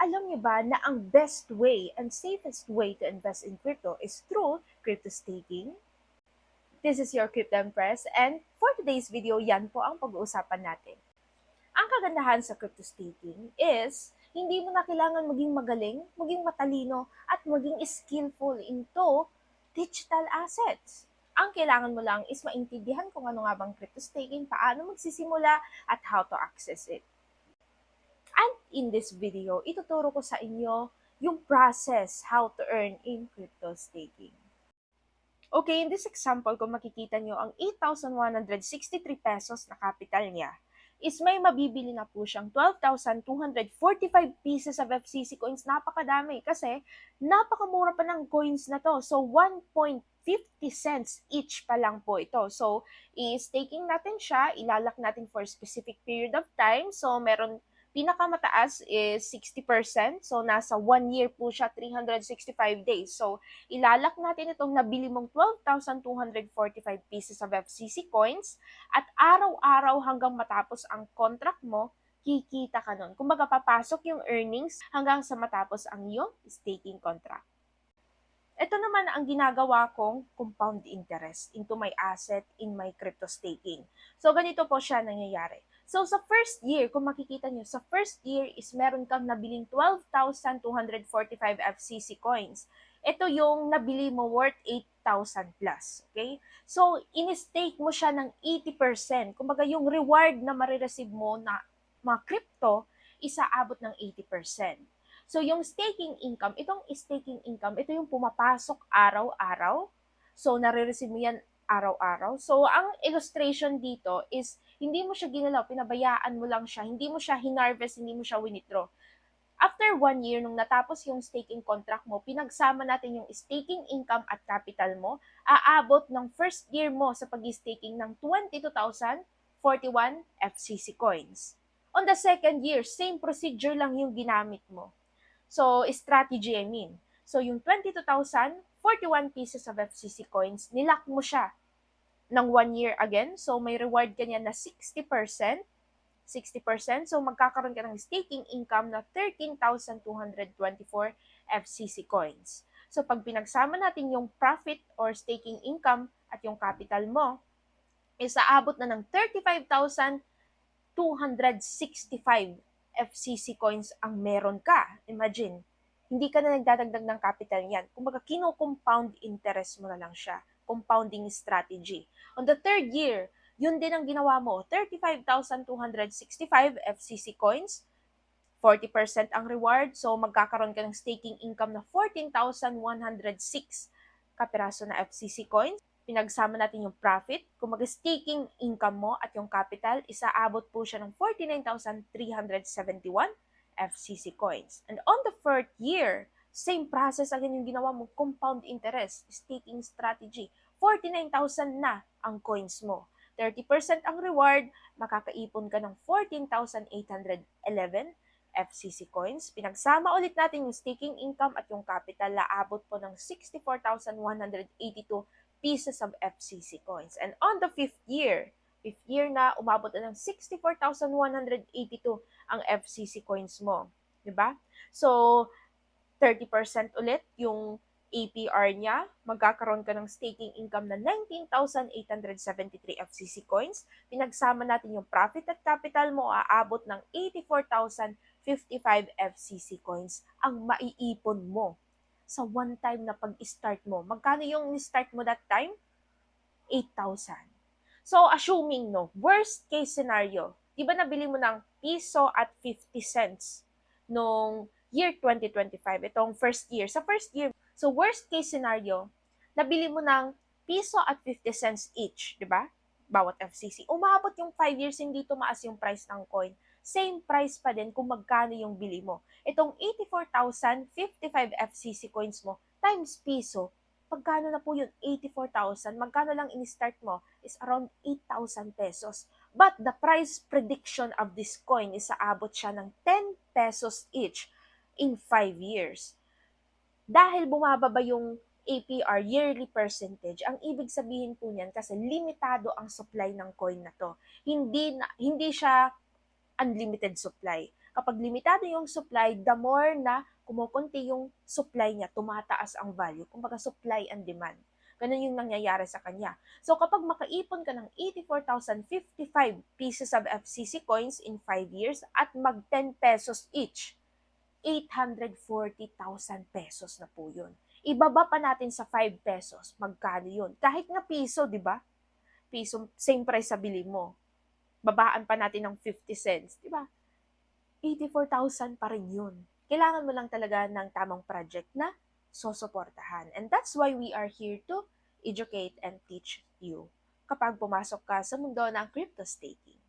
Alam niyo ba na ang best way and safest way to invest in crypto is through crypto staking? This is your Crypto Empress, and for today's video, yan po ang pag-uusapan natin. Ang kagandahan sa crypto staking is hindi mo na kailangan maging magaling, maging matalino, at maging skillful into digital assets. Ang kailangan mo lang is maintindihan kung ano nga bang crypto staking, paano magsisimula, at how to access it. And in this video, ituturo ko sa inyo yung process how to earn in crypto staking. Okay, in this example, kung makikita nyo, ang 8,163 pesos na capital niya is may mabibili na po siyang 12,245 pieces of FCC coins. Napakadami kasi napakamura pa ng coins na to. So, 1.50 cents each pa lang po ito. So, i-staking natin siya, ilalak natin for a specific period of time. So, meron pinakamataas is 60%. So, nasa 1 year po siya, 365 days. So, ilalak natin itong nabili mong 12,245 pieces of FCC coins at araw-araw hanggang matapos ang contract mo, kikita ka nun. Kumbaga, papasok yung earnings hanggang sa matapos ang iyong staking contract. Ito naman ang ginagawa kong compound interest into my asset in my crypto staking. So, ganito po siya nangyayari. So, sa first year, kung makikita nyo, sa first year is meron kang nabiling 12,245 FCC coins. Ito yung nabili mo worth 8,000 plus. Okay? So, in-stake mo siya ng 80%. Kumbaga, yung reward na marireceive mo na mga crypto, isaabot ng 80%. So, yung staking income, ito yung pumapasok araw-araw. So, nare-receive mo yan araw-araw. So, ang illustration dito is, hindi mo siya ginalaw, pinabayaan mo lang siya, hindi mo siya hinarvest, hindi mo siya withdraw. After 1 year, nung natapos yung staking contract mo, pinagsama natin yung staking income at capital mo, aabot ng first year mo sa pag-staking ng 22,041 FCC coins. On the second year, same procedure lang yung ginamit mo. So, strategy, I mean. So, yung 22,041 pieces of FCC coins, nilock mo siya ng 1 year again. So, may reward ka niya na 60%. 60%. So, magkakaroon ka ng staking income na 13,224 FCC coins. So, pag pinagsama natin yung profit or staking income at yung capital mo, is aabot na ng 35,265 FCC coins ang meron ka. Imagine, hindi ka na nagdadagdag ng capital niyan. Kumbaga, kino-compound interest mo na lang siya. Compounding strategy. On the third year, yun din ang ginawa mo. 35,265 FCC coins, 40% ang reward. So, magkakaroon ka ng staking income na 14,106 kapiraso na FCC coins. Pinagsama natin yung profit. Kung mag-staking income mo at yung capital, isaabot po siya ng 49,371 FCC coins. And on the fourth year, same process again yung ginawa mo, compound interest, staking strategy. 49,000 na ang coins mo. 30% ang reward, makakaipon ka ng 14,811 FCC coins. Pinagsama ulit natin yung staking income at yung capital, laabot po ng 64,182 pieces of FCC coins. And on the fifth year na, umabot na ng 64,182 ang FCC coins mo. Diba? So, 30% ulit yung APR niya, magkakaroon ka ng staking income na 19,873 FCC coins. Pinagsama natin yung profit at capital mo, aabot ng 84,055 FCC coins ang maiipon mo sa one time na pag-start mo. Magkano yung start mo that time? 8,000. So, assuming, no, worst case scenario, di ba nabili mo ng piso at 50 cents nung year 2025, itong first year. Sa first year, so worst case scenario, nabili mo ng piso at 50 cents each, di ba? Bawat FCC. Umabot yung 5 years, hindi tumaas yung price ng coin. Same price pa din kung magkano yung bili mo. Itong 84,055 FCC coins mo times piso, pagkano na po yun? 84,000. Magkano lang in-start mo is around 8,000 pesos. But the price prediction of this coin is aabot siya ng 10 pesos each in 5 years. Dahil bumababa yung APR, yearly percentage, ang ibig sabihin po niyan kasi limitado ang supply ng coin na to. Hindi siya unlimited supply. Kapag limitado yung supply, the more na kumukunti yung supply niya, tumataas ang value. Kumbaga supply and demand. Ganun yung nangyayari sa kanya. So kapag makaipon ka ng 84,055 pieces of FCC coins in 5 years at mag 10 pesos each, 840,000 pesos na po yun. Ibaba pa natin sa 5 pesos, magkano yun? Kahit na piso, di ba? Piso, same price sa bili mo. Babaan pa natin ng 50 cents, di ba? 84,000 pa rin yun. Kailangan mo lang talaga ng tamang project na susuportahan. And that's why we are here to educate and teach you kapag pumasok ka sa mundo ng crypto staking.